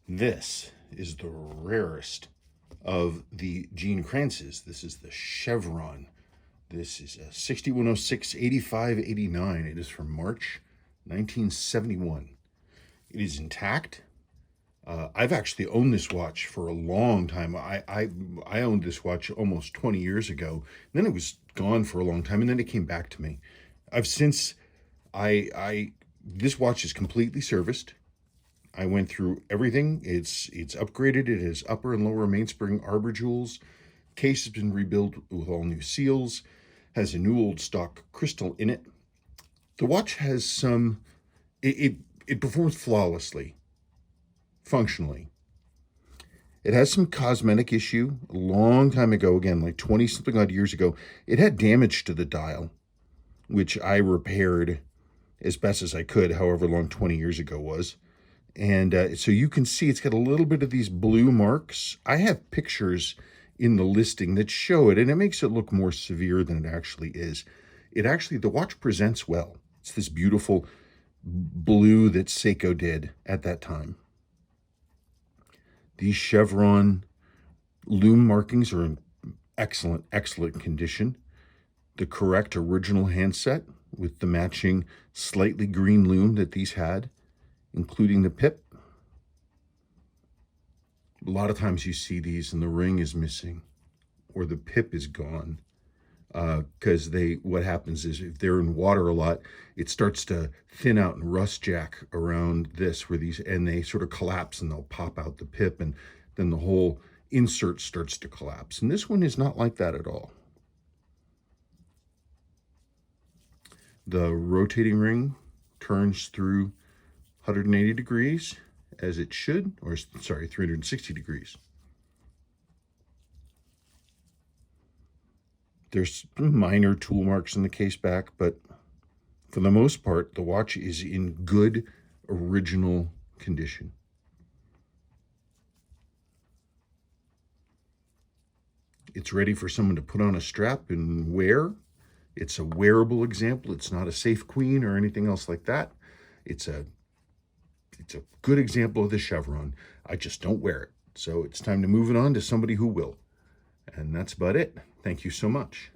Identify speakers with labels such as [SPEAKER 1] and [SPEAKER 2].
[SPEAKER 1] This is the rarest of the Gene Kranzes. This is the Chevron. This is a 6106 8589. It is from March 1971. It is intact. I've actually owned this watch for a long time. I owned this watch almost 20 years ago. And then it was gone for a long time, and then it came back to me. I've since this watch is completely serviced. I went through everything. It's upgraded. It has upper and lower mainspring arbor jewels. Case has been rebuilt with all new seals. Has a new old stock crystal in it. The watch has some. It performs flawlessly, functionally. It has some cosmetic issue. A long time ago, again, like 20 something odd years ago, it had damage to the dial, which I repaired as best as I could, however long 20 years ago was. And so you can see it's got a little bit of these blue marks. I have pictures in the listing that show it, and it makes it look more severe than it actually is. The watch presents well. It's this beautiful blue that Seiko did at that time. These Chevron lume markings are in excellent condition. The correct original handset with the matching slightly green lume that these had, including the pip. A lot of times you see these and the ring is missing or the pip is gone, because what happens is if they're in water a lot, it starts to thin out and rust jack around this and they sort of collapse and they'll pop out the pip, and then the whole insert starts to collapse. And this one is not like that at all. The rotating ring turns through 180 degrees as it should, or sorry, 360 degrees. There's minor tool marks in the case back, but for the most part, the watch is in good original condition. It's ready for someone to put on a strap and wear. It's a wearable example. It's not a safe queen or anything else like that. It's a good example of the Chevron. I just don't wear it. So it's time to move it on to somebody who will. And that's about it. Thank you so much.